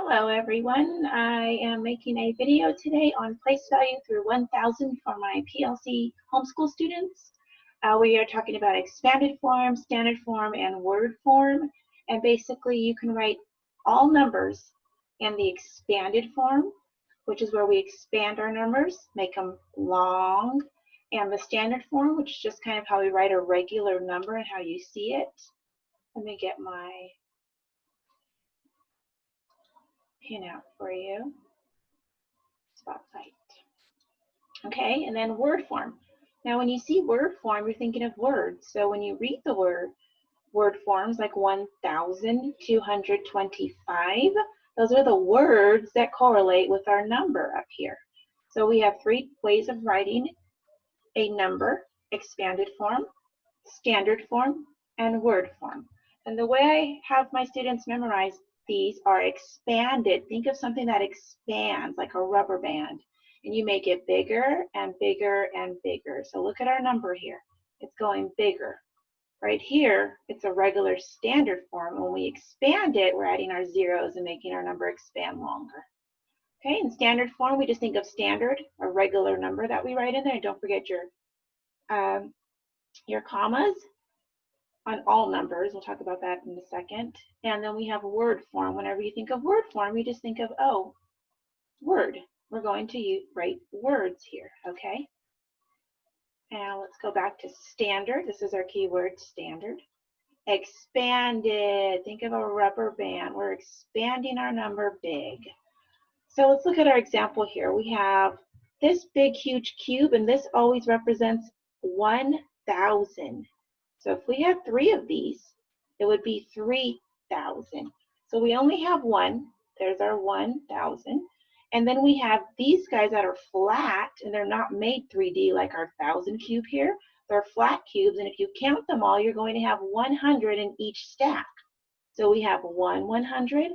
Hello everyone, I am making a video today on place value through 1000 for my PLC homeschool students. We are talking about expanded form, standard form, and word form. And basically you can write all numbers in the expanded form, which is where we expand our numbers, make them long, and the standard form, which is just kind of how we write a regular number and how you see it. Let me get my handout for you. Spotlight. Okay, and then word form. Now when you see word form, you're thinking of words. So when you read the word forms like 1225, those are the words that correlate with our number up here. So we have three ways of writing a number: expanded form, standard form, and word form. And the way I have my students memorize these are expanded. Think of something that expands like a rubber band, and you make it bigger and bigger and bigger. So look at our number here. It's going bigger. Right here, it's a regular standard form. When we expand it, we're adding our zeros and making our number expand longer. Okay, in standard form, we just think of standard, a regular number that we write in there. Don't forget your commas on all numbers. We'll talk about that in a second. And then we have word form. Whenever you think of word form, you just think of, oh, word. We're going to write words here, okay? And let's go back to standard. This is our keyword, standard. Expanded. Think of a rubber band. We're expanding our number big. So let's look at our example here. We have this big, huge cube, and this always represents 1000. So if we have three of these, it would be 3000. So we only have one. There's our 1000. And then we have these guys that are flat, and they're not made 3D like our 1000 cube here. They're flat cubes, and if you count them all, you're going to have 100 in each stack. So we have one 100.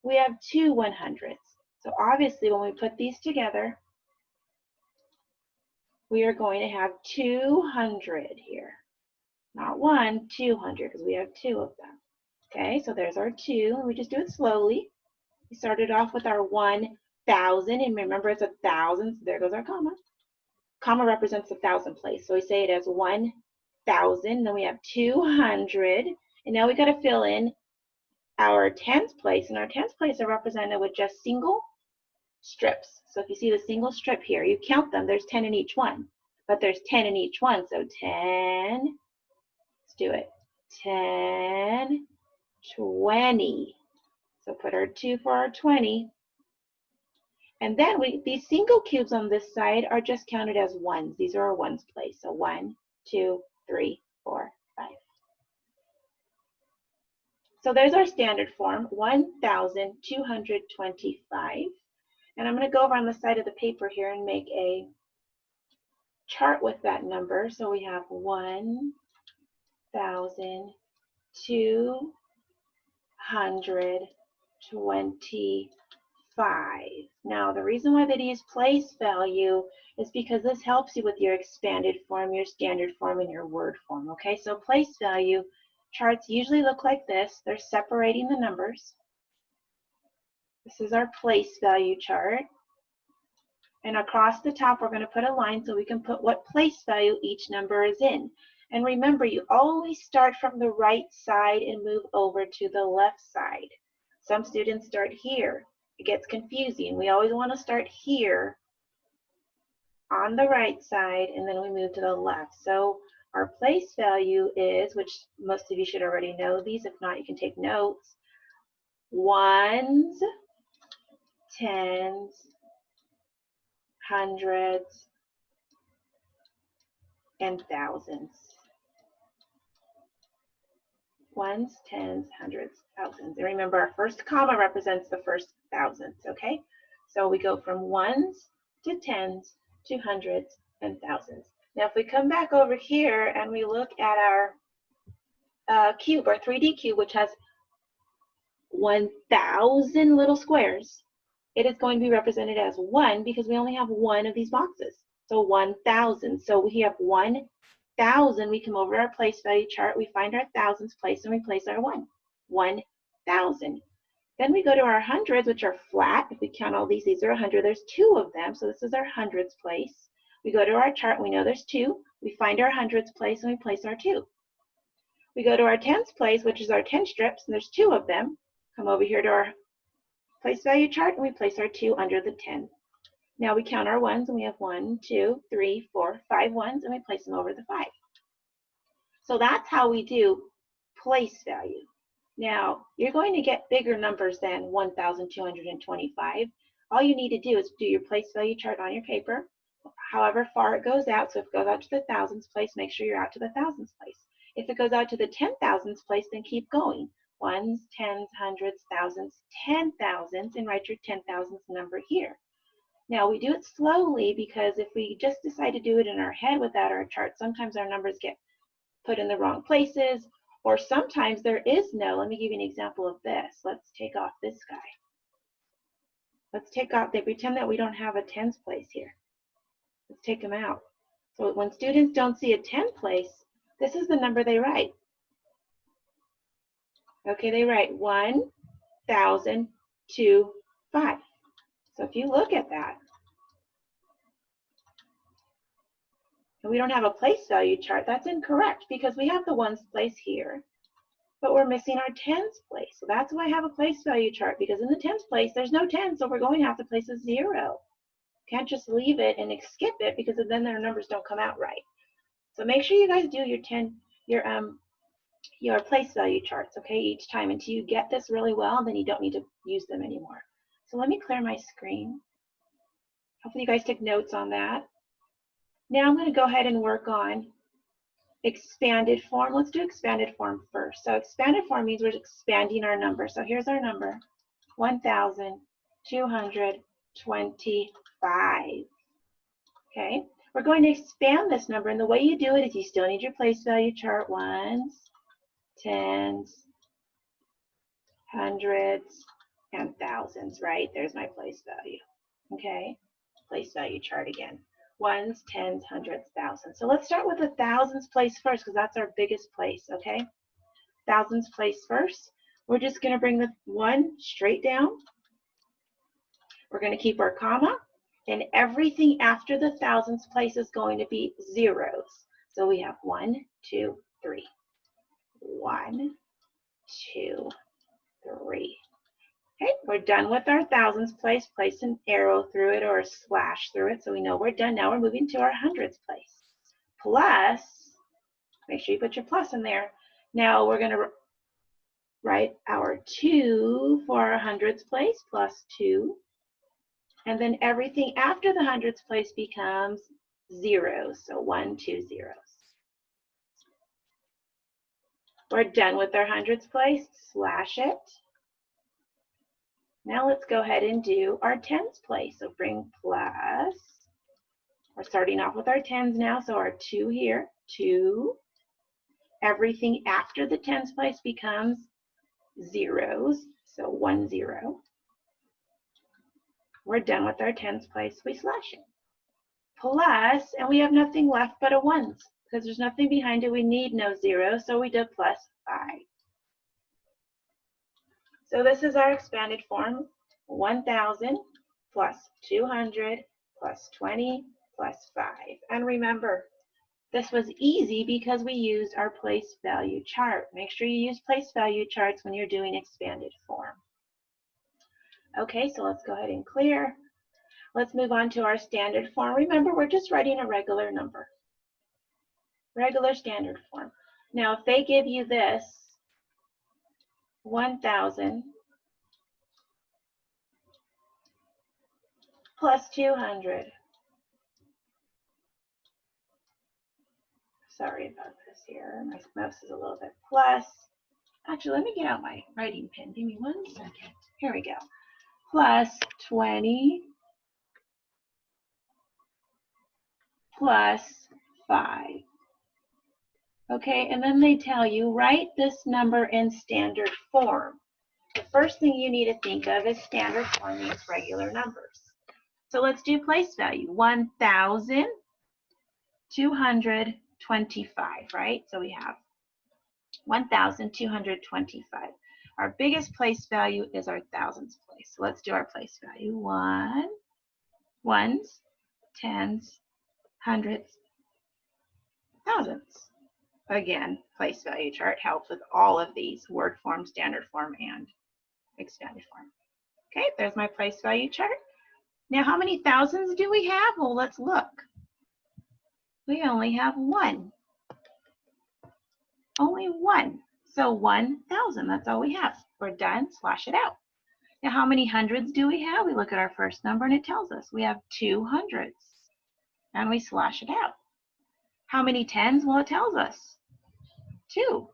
We have two 100s. So obviously when we put these together, we are going to have 200 here. Not one, 200, because we have two of them. Okay, so there's our two, and we just do it slowly. We started off with our 1000, and remember it's 1,000, so there goes our comma. Comma represents the 1,000 place, so we say it as 1000, then we have 200, and now we got to fill in our tens place, and our tens place are represented with just single strips. So if you see the single strip here, you count them, there's 10 in each one, but there's 10 in each one, so 10, do it, 10, 20. So put our 2 for our 20. And then these single cubes on this side are just counted as ones. These are our ones place. So 1, 2, 3, 4, 5. So there's our standard form, 1225. And I'm going to go over on the side of the paper here and make a chart with that number. So we have 1225. Now the reason why they use place value is because this helps you with your expanded form, your standard form, and your word form. Okay, so place value charts usually look like this. They're separating the numbers. This is our place value chart. And across the top, we're going to put a line so we can put what place value each number is in. And remember, you always start from the right side and move over to the left side. Some students start here. It gets confusing. We always want to start here on the right side, and then we move to the left. So our place value is, which most of you should already know these. If not, you can take notes. Ones, tens, hundreds, and thousands. Ones, tens, hundreds, thousands. And remember, our first comma represents the first thousands, okay? So we go from ones to tens to hundreds and thousands. Now, if we come back over here and we look at our cube, our 3D cube, which has 1,000 little squares, it is going to be represented as 1 because we only have one of these boxes. So 1,000. So we have 1,000. We come over our place value chart. We find our thousands place and replace our 1. 1,000. Then we go to our hundreds, which are flat. If we count all these are 100. There's 2 of them, so this is our hundreds place. We go to our chart, and we know there's 2. We find our hundreds place, and we place our 2. We go to our tens place, which is our 10 strips, and there's 2 of them. Come over here to our place value chart, and we place our 2 under the 10. Now we count our ones, and we have 1, 2, 3, 4, 5 ones, and we place them over the 5. So that's how we do place value. Now, you're going to get bigger numbers than 1,225. All you need to do is do your place value chart on your paper, however far it goes out. So if it goes out to the thousands place, make sure you're out to the thousands place. If it goes out to the 10,000s place, then keep going. Ones, tens, hundreds, thousands, 10,000s, and write your 10,000s number here. Now, we do it slowly because if we just decide to do it in our head without our chart, sometimes our numbers get put in the wrong places, or sometimes there is no. Let me give you an example of this. Let's take off this guy. Let's take off, they pretend that we don't have a tens place here. Let's take them out. So when students don't see a 10 place, this is the number they write. Okay, they write 1,025. So if you look at that, and we don't have a place value chart, that's incorrect because we have the ones place here, but we're missing our tens place. So that's why I have a place value chart, because in the tens place, there's no 10, so we're going to have to place a 0. Can't just leave it and skip it because then their numbers don't come out right. So make sure you guys do your place value charts, okay, each time until you get this really well, and then you don't need to use them anymore. So let me clear my screen. Hopefully you guys took notes on that. Now I'm going to go ahead and work on expanded form. Let's do expanded form first. So expanded form means we're expanding our number. So here's our number, 1,225. Okay, we're going to expand this number, and the way you do it is you still need your place value chart, ones, tens, hundreds, and thousands, right? There's my place value. Okay, place value chart again. Ones, tens, hundreds, thousands. So let's start with the thousands place first because that's our biggest place, okay? Thousands place first. We're just going to bring the 1 straight down. We're going to keep our comma, and everything after the thousands place is going to be zeros. So we have 1, 2, 3. 1, 2, 3. Okay, we're done with our thousands place. Place an arrow through it or a slash through it so we know we're done. Now we're moving to our hundreds place. Plus, make sure you put your plus in there. Now we're going to write our 2 for our hundreds place, plus 2. And then everything after the hundreds place becomes zeros. So 1, 2 zeros. We're done with our hundreds place. Slash it. Now let's go ahead and do our tens place. So bring plus. We're starting off with our tens now. So our 2 here, 2. Everything after the tens place becomes zeros. So 1, 0. We're done with our tens place. We slash it. Plus, and we have nothing left but a ones because there's nothing behind it. We need no zero. So we did plus 5. So this is our expanded form, 1,000 plus 200 plus 20 plus 5. And remember, this was easy because we used our place value chart. Make sure you use place value charts when you're doing expanded form. Okay, so let's go ahead and clear. Let's move on to our standard form. Remember, we're just writing a regular number. Regular standard form. Now, if they give you this, 1,000 plus 200. Sorry about this here. My mouse is a little bit plus. Actually, let me get out my writing pen. Give me 1 second. Here we go. Plus 20 plus 5. Okay, and then they tell you, write this number in standard form. The first thing you need to think of is standard form means regular numbers. So let's do place value. 1,225, right? So we have 1,225. Our biggest place value is our thousands place. So let's do our place value. Ones, tens, hundreds, thousands. Again, place value chart helps with all of these: word form, standard form, and expanded form. Okay, there's my place value chart. Now, how many thousands do we have? Well, let's look. We only have one. Only one. So 1,000, that's all we have. We're done, slash it out. Now, how many hundreds do we have? We look at our first number and it tells us we have 2 hundreds. And we slash it out. How many tens? Well, it tells us 2.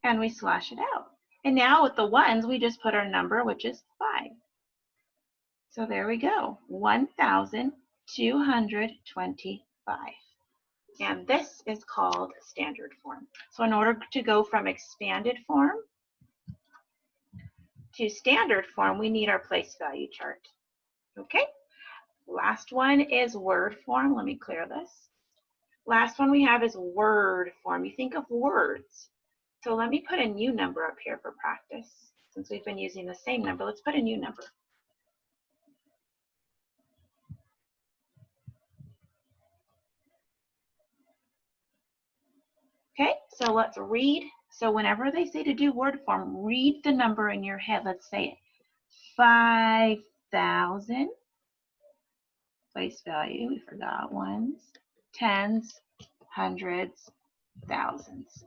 And we slash it out. And now with the ones, we just put our number, which is 5. So there we go, 1,225. And this is called standard form. So in order to go from expanded form to standard form, we need our place value chart. Okay, last one is word form. Let me clear this. Last one we have is word form. You think of words. So let me put a new number up here for practice. Since we've been using the same number, let's put a new number. Okay, so let's read. So whenever they say to do word form, read the number in your head. Let's say it. 5,000. Place value, we forgot ones. Tens, hundreds, thousands.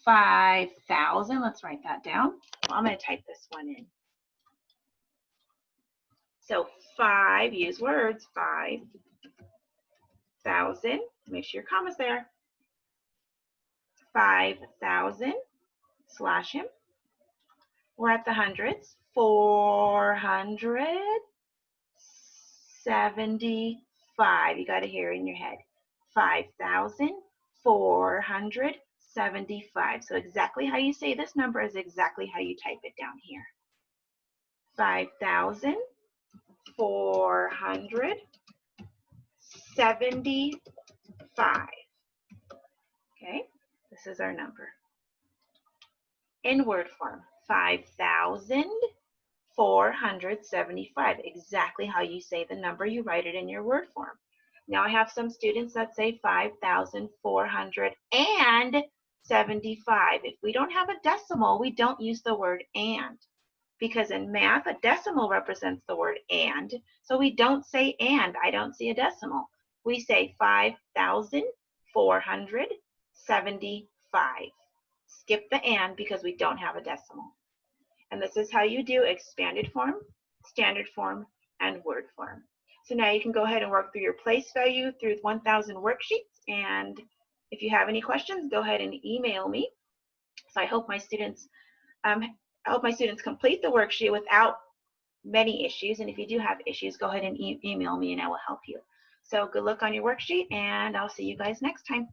5,000, let's write that down. Well, I'm going to type this one in. So 5, use words, 5,000. Make sure your comma's there. 5,000, slash him. We're at the hundreds. 475. You got to hear it in your head. 5,475. So exactly how you say this number is exactly how you type it down here. 5,475. Okay, this is our number. In word form, 5,475. Exactly how you say the number, you write it in your word form. Now I have some students that say 5,475. If we don't have a decimal, we don't use the word and. Because in math, a decimal represents the word and. So we don't say and. I don't see a decimal. We say 5,475. Skip the and because we don't have a decimal. And this is how you do expanded form, standard form, and word form. So now you can go ahead and work through your place value through 1,000 worksheets. And if you have any questions, go ahead and email me. So I hope my students complete the worksheet without many issues. And if you do have issues, go ahead and email me and I will help you. So good luck on your worksheet, and I'll see you guys next time.